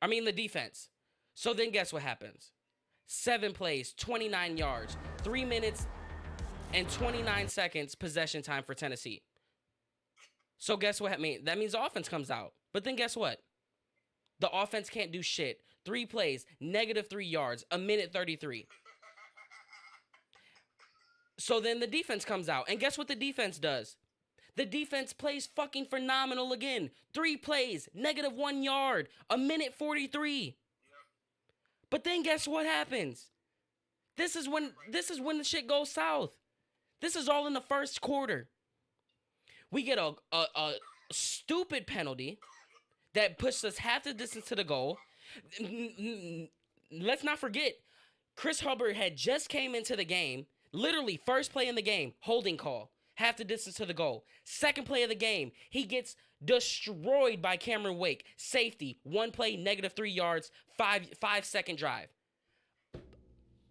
I mean, the defense. So then guess what happens? 7 plays, 29 yards, 3 minutes and 29 seconds possession time for Tennessee. So guess what I mean? That means the offense comes out. But then guess what? The offense can't do shit. 3 plays, -3 yards, a minute 33. So then the defense comes out. And guess what the defense does? The defense plays fucking phenomenal again. 3 plays, -1 yard, a minute 43. But then guess what happens? This is when the shit goes south. This is all in the first quarter. We get a stupid penalty that pushed us half the distance to the goal. Let's not forget, Chris Hubbard had just came into the game. Literally, first play in the game, holding call, half the distance to the goal. Second play of the game, he gets destroyed by Cameron Wake. Safety, one play, -3 yards, 5 second drive.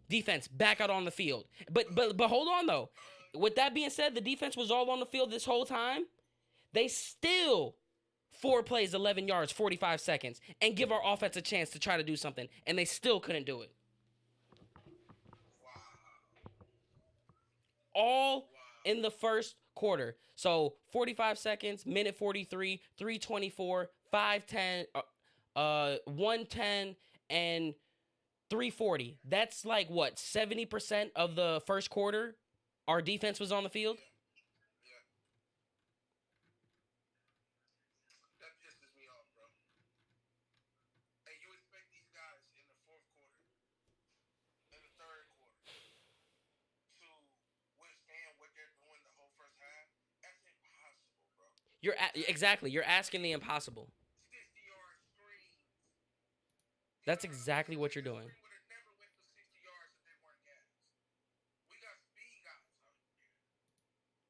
Defense back out on the field. But hold on though. With that being said, the defense was all on the field this whole time. They still 4 plays, 11 yards, 45 seconds, and give our offense a chance to try to do something, and they still couldn't do it. All in the first quarter. So 45 seconds, minute 43, 3:24, 5:10, 1:10, and 3:40. That's like what, 70% of the first quarter? Our defense was on the field. That pisses me off, bro. And you expect these guys in the fourth quarter, in the third quarter, to withstand what they're doing the whole first half? That's impossible, bro. Exactly. You're asking the impossible. 60-yard screens. That's exactly what you're doing. Would have never went for 60 yards if they weren't gas. We got speed guys out here,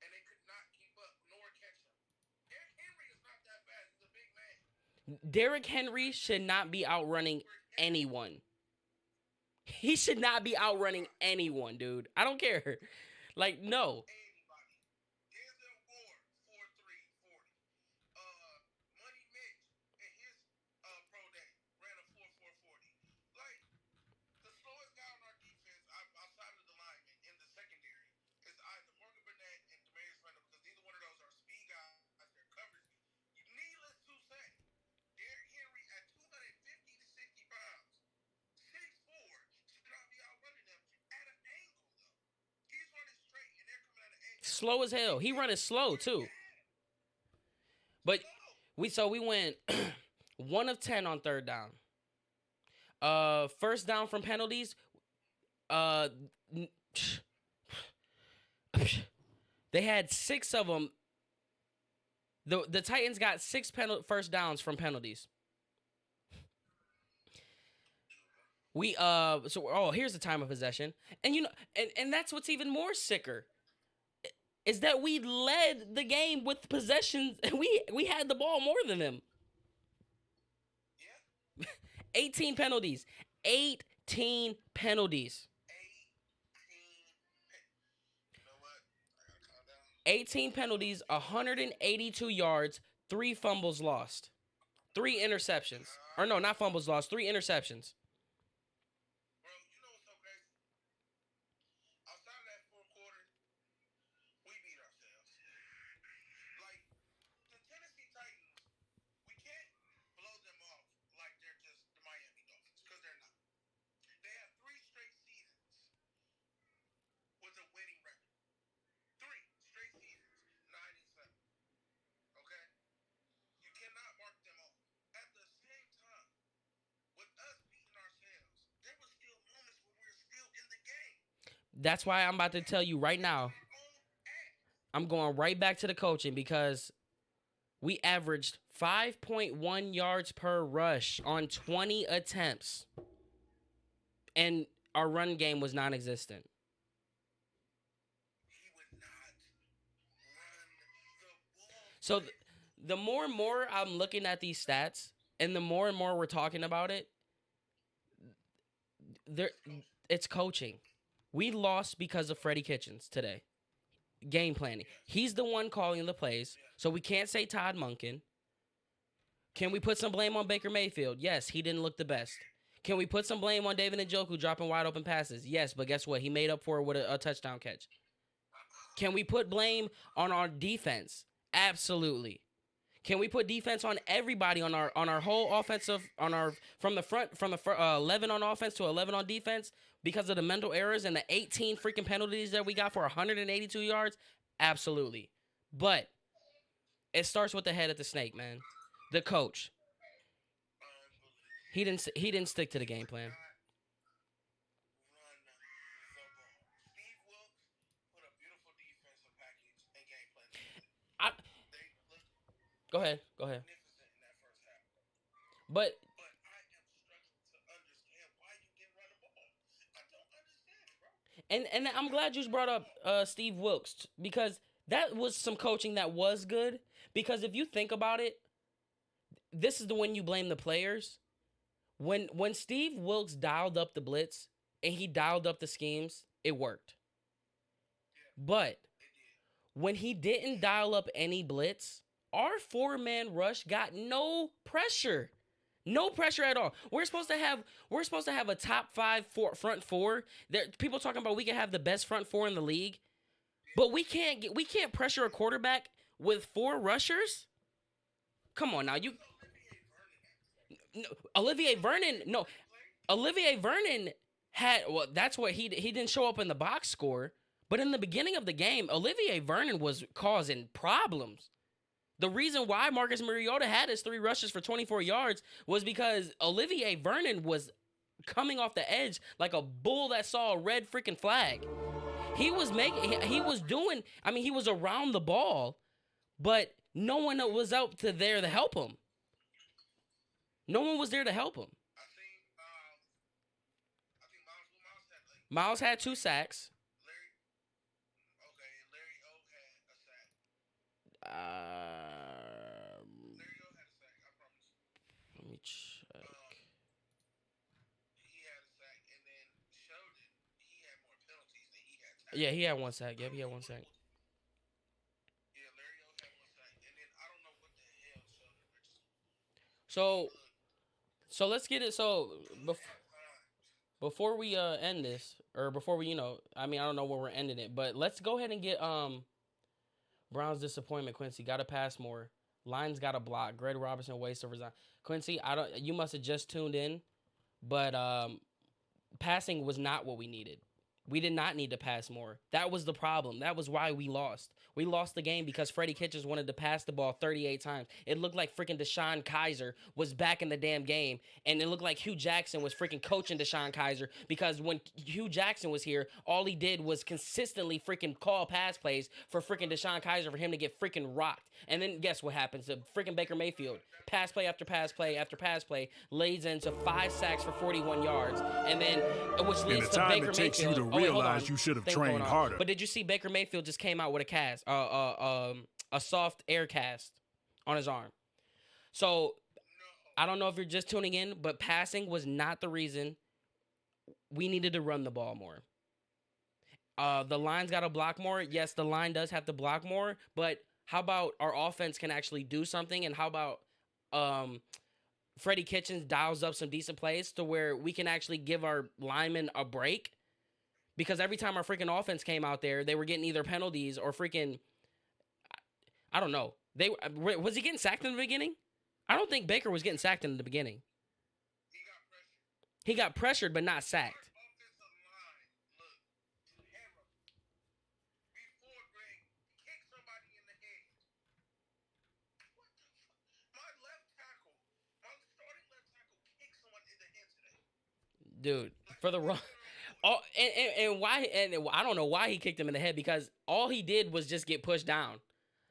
and they could not keep up nor catch him. Derrick Henry is not that fast. He's a big man. Derrick Henry should not be outrunning anyone. He should not be outrunning anyone, dude. I don't care. Like, no. Anybody. Denzel Ward, 4.3, 40. Money Mitch in his pro day ran a 4.440. Like, the slowest guy on our defense outside of the lineman in the secondary is either Morgan Burnett and Demarius Randall, because neither one of those are speed guys. They're covers. Needless to say, Derrick Henry at 250 to 60 pounds, 6'4", should not be outrunning them at an angle, though. He's running straight, and they're coming at an angle. Slow as hell. He running slow too. But we went 1 of 10 on third down. First down from penalties. They had 6 of them. The Titans got 6 first downs from penalties. Here's the time of possession. And and that's what's even more sicker. Is that we led the game with possessions. We had the ball more than them. Yeah. 18 penalties. 18 penalties. 18. You know what? I gotta calm down. 18 penalties, 182 yards, 3 fumbles lost. 3 interceptions. Or no, not fumbles lost, 3 interceptions. Bro, you know what's so crazy? Outside of that fourth quarter, we beat ourselves. Like, the Tennessee Titans, we can't blow them off like they're just the Miami Dolphins, because they're not. They have 3 straight seasons with a winning record. 3 straight seasons, 9-7. Okay? You cannot mark them off. At the same time, with us beating ourselves, there were still moments where we were still in the game. That's why I'm about to tell you right now. I'm going right back to the coaching because we averaged 5.1 yards per rush on 20 attempts. And our run game was non-existent. He would not run the ball. So the more and more I'm looking at these stats, and the more and more we're talking about it, it's coaching. We lost because of Freddie Kitchens today. Game planning. He's the one calling the plays, so we can't say Todd Monken. Can we put some blame on Baker Mayfield? Yes, he didn't look the best. Can we put some blame on David Njoku dropping wide open passes? Yes, but guess what? He made up for it with a touchdown catch. Can we put blame on our defense? Absolutely. Can we put defense on everybody on our whole offensive from the 11 on offense to 11 on defense because of the mental errors and the 18 freaking penalties that we got for 182 yards? Absolutely. But it starts with the head of the snake, man. The coach. He didn't stick to the game plan. Run the ball. Steve Wilkes put a beautiful defensive package and game plan. They looked Go ahead. magnificent in that first half. But But I am struggling to understand why you didn't run the ball. I don't understand it, bro. and I'm glad you brought up Steve Wilkes because that was some coaching that was good. Because if you think about it, this is the one you blame the players. When Steve Wilkes dialed up the blitz and he dialed up the schemes, it worked. But It did. when he didn't dial up any blitz, our four-man rush got no pressure. No pressure at all. We're supposed to have a top five front four. There, people talking about we can have the best front four in the league, but we can't pressure a quarterback with four rushers. Come on now, you no, Olivier Vernon. No, Olivier Vernon had that's what he didn't show up in the box score, but in the beginning of the game, Olivier Vernon was causing problems. The reason why Marcus Mariota had his 3 rushes for 24 yards was because Olivier Vernon was coming off the edge like a bull that saw a red freaking flag. He was doing, I mean, he was around the ball, but no one was out there to help him. No one was there to help him. I think Miles had like Miles had 2 sacks. Larry. Okay, and Larry O had a sack. Larry O had a sack. I promise. Let me check. He had a sack, and then Sheldon. He had more penalties than he had tackles. Yeah, he had 1 sack. Yep, he had 1 sack. Yeah, Larry O had 1 sack, and then I don't know what the hell Sheldon Richardson. So let's get it. So before we end this, or before we, I mean, I don't know where we're ending it, but let's go ahead and get Brown's disappointment. Quincy got to pass more. Lions got to block. Greg Robinson waste to resign. Quincy, you must have just tuned in, but passing was not what we needed. We did not need to pass more. That was the problem. That was why we lost. We lost the game because Freddie Kitchens wanted to pass the ball 38 times. It looked like freaking Deshaun Kaiser was back in the damn game. And it looked like Hugh Jackson was freaking coaching Deshaun Kaiser because when Hugh Jackson was here, all he did was consistently freaking call pass plays for freaking Deshaun Kaiser for him to get freaking rocked. And then guess what happens? The freaking Baker Mayfield, pass play after pass play after pass play, lays into 5 sacks for 41 yards. And then, which leads to Baker Mayfield. Realize you should have trained harder. But did you see Baker Mayfield just came out with a cast, a soft air cast on his arm? So I don't know if you're just tuning in, but passing was not the reason. We needed to run the ball more. The line's got to block more. Yes, the line does have to block more, but how about our offense can actually do something? And how about Freddie Kitchens dials up some decent plays to where we can actually give our linemen a break? Because every time our freaking offense came out there, they were getting either penalties or freaking, I don't know. Was he getting sacked in the beginning? I don't think Baker was getting sacked in the beginning. He got pressured, but not sacked. Dude, for the wrong. Oh, and why? And I don't know why he kicked him in the head because all he did was just get pushed down.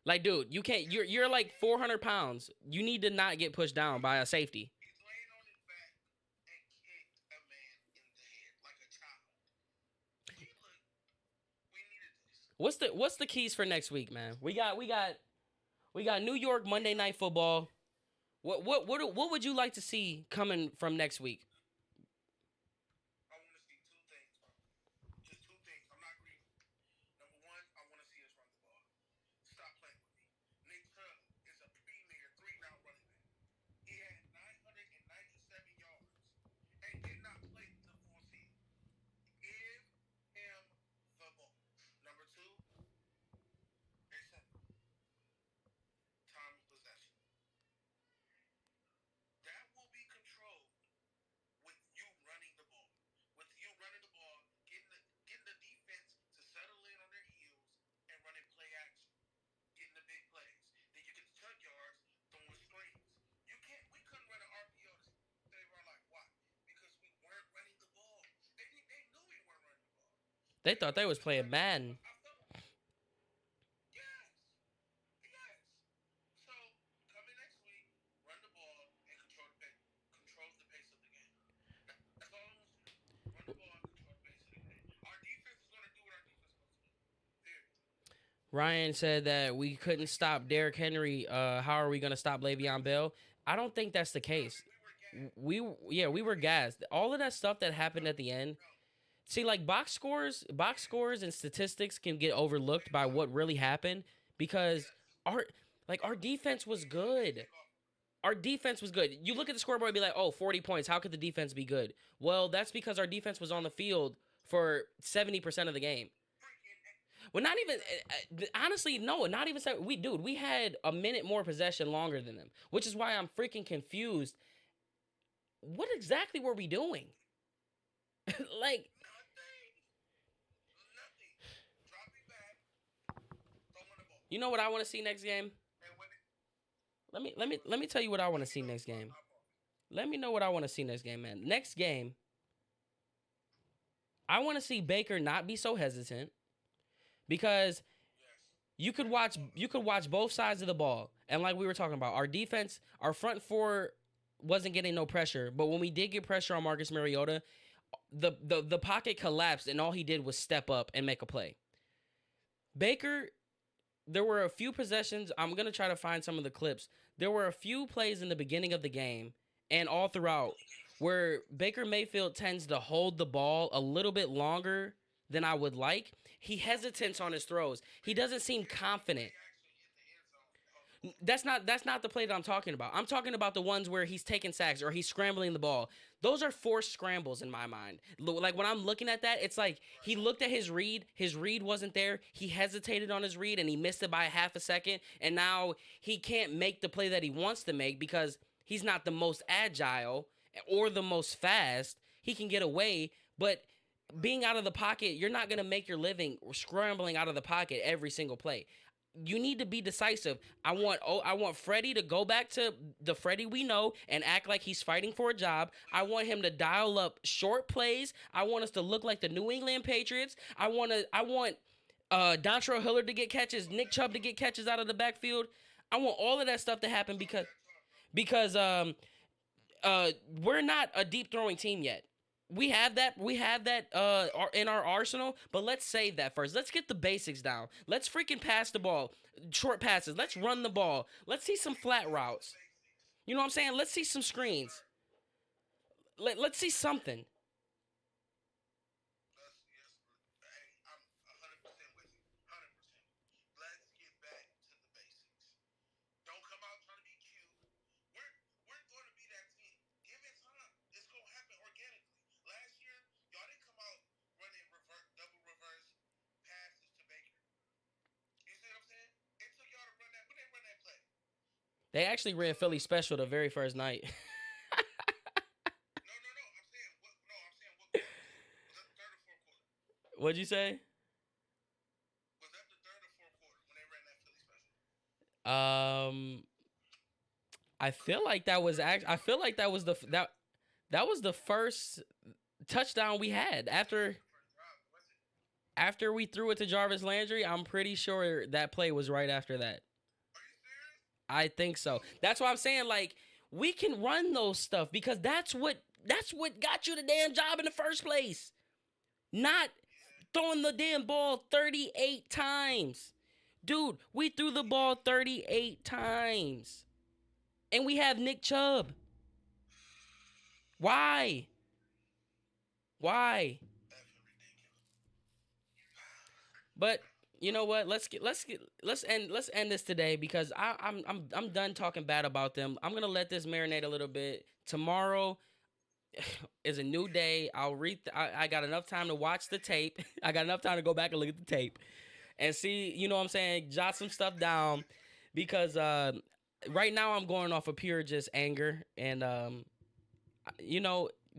Like, dude, you can't. You're like 400 pounds. You need to not get pushed down by a safety. He's laying on his back and kicked a man in the head like a child. See, look, we needed this. What's the keys for next week, man? We got New York Monday Night Football. What would you like to see coming from next week? I want to see 2 things, bro. Just 2 things. I'm not greedy. Number 1, I want to see us run the ball. Stop playing with me. Nick Chubb is a premier 3-down running back. He had 997 yards and did not play the full season. Give him the ball. Number 2, very simple. Time of possession. That will be controlled with you running the ball. With you running the ball, getting the defense to settle in on their heels and running play action. Getting the big plays. Then you get the 10 yards throwing screens. We couldn't run an RPO to save our life. Why? Because we weren't running the ball. They knew we weren't running the ball. They thought they was playing Madden. Yes. So, coming next week, run the ball and control the pace. Ryan said that we couldn't stop Derrick Henry. How are we going to stop Le'Veon Bell? I don't think that's the case. We were gassed. All of that stuff that happened at the end. See, like box scores and statistics can get overlooked by what really happened because our defense was good. Our defense was good. You look at the scoreboard and be like, oh, 40 points. How could the defense be good? Well, that's because our defense was on the field for 70% of the game. Well, not even honestly, no, not even we had a minute more possession longer than them, which is why I'm freaking confused. What exactly were we doing? Like, Nothing. Dropping back, throwing the ball. you know what I want to see next game? And when Let me tell you what I want to see next game. Let me know what I want to see next game, man. Next game, I want to see Baker not be so hesitant because you could watch both sides of the ball. And like we were talking about, our defense, our front four wasn't getting no pressure, but when we did get pressure on Marcus Mariota, the pocket collapsed and all he did was step up and make a play. Baker, there were a few possessions. I'm going to try to find some of the clips. There were a few plays in the beginning of the game and all throughout where Baker Mayfield tends to hold the ball a little bit longer than I would like. He hesitates on his throws. He doesn't seem confident. That's not the play that I'm talking about. I'm talking about the ones where he's taking sacks or he's scrambling the ball. Those are forced scrambles in my mind. Like when I'm looking at that, it's like he looked at his read wasn't there. He hesitated on his read and he missed it by half a second. And now he can't make the play that he wants to make because he's not the most agile or the most fast. He can get away, but being out of the pocket, you're not going to make your living scrambling out of the pocket every single play. You need to be decisive. I want Freddie to go back to the Freddie we know and act like he's fighting for a job. I want him to dial up short plays. I want us to look like the New England Patriots. I want Dontrell Hillard to get catches, Nick Chubb to get catches out of the backfield. I want all of that stuff to happen because we're not a deep throwing team yet. We have that in our arsenal, but let's save that first. Let's get the basics down. Let's freaking pass the ball, short passes. Let's run the ball. Let's see some flat routes. You know what I'm saying? Let's see some screens. Let's see something. Hey, I'm 100% with you. 100%. Let's get back to the basics. Don't come out trying to be cute. We're going to be that team. Give it time. It's going to happen organically. Last year, y'all didn't come out running double reverse passes to Baker. You see what I'm saying? It took y'all to run that. When they run that play? They actually ran Philly special the very first night. No. I'm saying what? No, I'm saying what quarter? Was that the third or fourth quarter? What'd you say? Was that the third or fourth quarter when they ran that Philly special? I feel like that was that was the first touchdown we had after we threw it to Jarvis Landry. I'm pretty sure that play was right after that. I think so. That's why I'm saying, like, we can run those stuff because that's what got you the damn job in the first place. Not throwing the damn ball 38 times. Dude, we threw the ball 38 times. And we have Nick Chubb. Why? But you know what? Let's end this today because I'm done talking bad about them. I'm gonna let this marinate a little bit. Tomorrow is a new day. I got enough time to watch the tape. I got enough time to go back and look at the tape and see. You know what I'm saying? Jot some stuff down because right now I'm going off of pure just anger and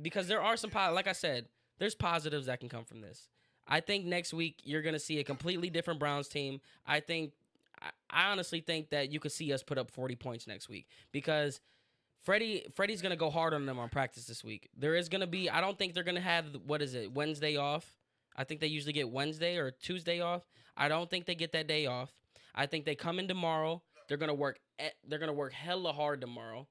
because there are some like I said, there's positives that can come from this. I think next week you're going to see a completely different Browns team. I honestly think that you could see us put up 40 points next week because Freddie's going to go hard on them on practice this week. There is going to be, I don't think they're going to have, Wednesday off. I think they usually get Wednesday or Tuesday off. I don't think they get that day off. I think they come in tomorrow. They're going to work hella hard tomorrow.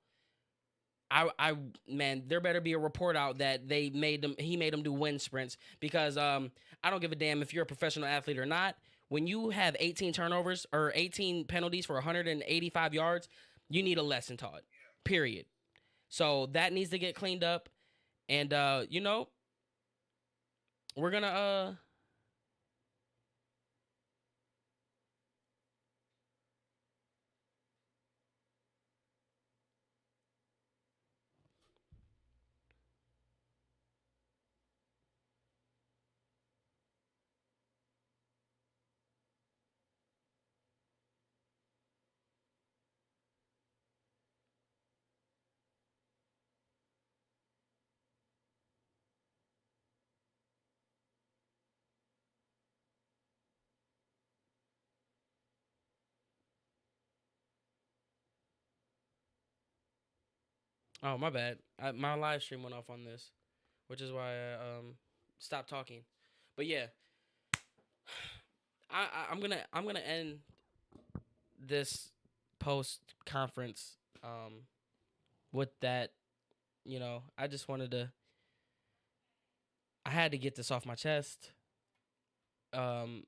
Man, there better be a report out that he made them do wind sprints because I don't give a damn if you're a professional athlete or not. when you have 18 turnovers or 18 penalties for 185 yards, you need a lesson taught. Period. So that needs to get cleaned up. And we're gonna oh, my bad. My live stream went off on this, which is why I stopped talking. But yeah, I'm gonna end this post conference with that. I just wanted to. I had to get this off my chest. Um,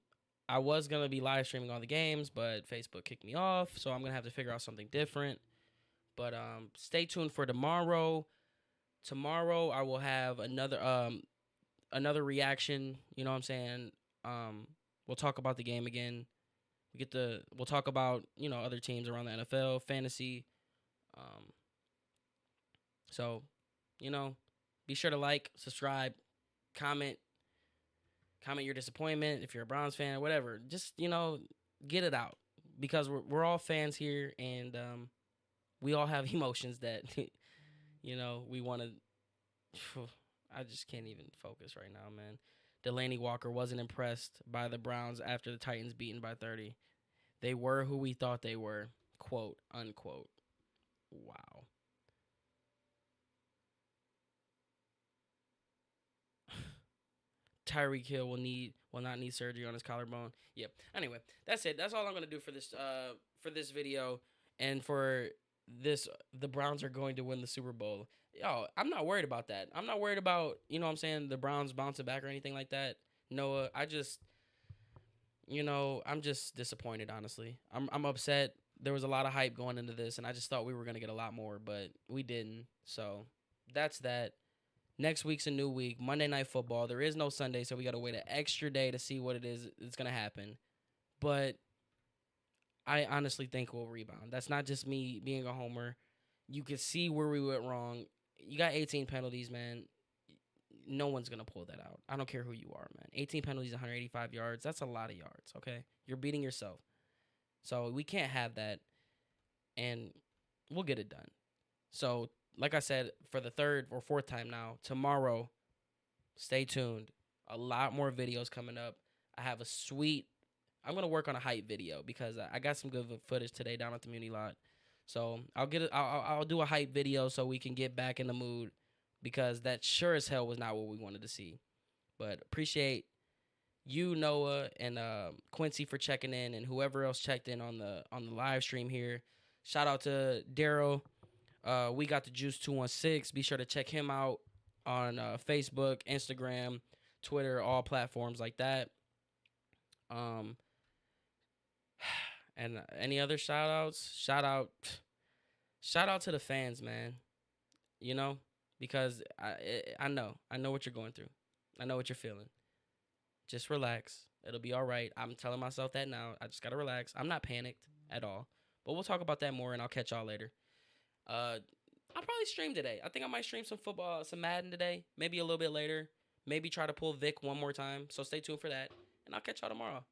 I was gonna be live streaming all the games, but Facebook kicked me off, so I'm gonna have to figure out something different. But stay tuned for tomorrow. Tomorrow I will have another reaction. You know what I'm saying? We'll talk about the game again. We'll talk about other teams around the NFL, fantasy. Um, so, be sure to like, subscribe, comment your disappointment if you're a Browns fan, whatever. Just get it out because we're all fans here, and we all have emotions that we want to. I just can't even focus right now, man. Delaney Walker wasn't impressed by the Browns after the Titans beaten by 30. They were who we thought they were, quote unquote. Wow. Tyreek Hill will not need surgery on his collarbone. Yep. Anyway, that's it. That's all I'm gonna do for this video, and for this. The Browns are going to win the Super Bowl. Yo, I'm not worried about that. I'm not worried about what I'm saying, the Browns bouncing back or anything like that. Noah, I'm just disappointed. Honestly, I'm upset. There was a lot of hype going into this, and I just thought we were gonna get a lot more, but we didn't. So that's that. Next week's a new week. Monday Night Football. There is no Sunday, so we got to wait an extra day to see what it is that's going to happen. But I honestly think we'll rebound. That's not just me being a homer. You can see where we went wrong. You got 18 penalties, man. No one's going to pull that out. I don't care who you are, man. 18 penalties, 185 yards. That's a lot of yards, okay? You're beating yourself. So we can't have that, and we'll get it done. So like I said, for the third or fourth time now, tomorrow, stay tuned. A lot more videos coming up. I'm going to work on a hype video because I got some good footage today down at the Muni lot. So I'll do a hype video so we can get back in the mood because that sure as hell was not what we wanted to see. But appreciate you, Noah, and Quincy for checking in, and whoever else checked in on the live stream here. Shout out to Daryl. We got the Juice 216. Be sure to check him out on Facebook, Instagram, Twitter, all platforms like that. And any other shout outs? Shout out to the fans, man. Because I know what you're going through. I know what you're feeling. Just relax. It'll be all right. I'm telling myself that now. I just gotta relax. I'm not panicked at all. But we'll talk about that more, and I'll catch y'all later. I'll probably stream today. I think I might stream some football, some Madden today. Maybe a little bit later. Maybe try to pull Vic one more time. So stay tuned for that. And I'll catch y'all tomorrow.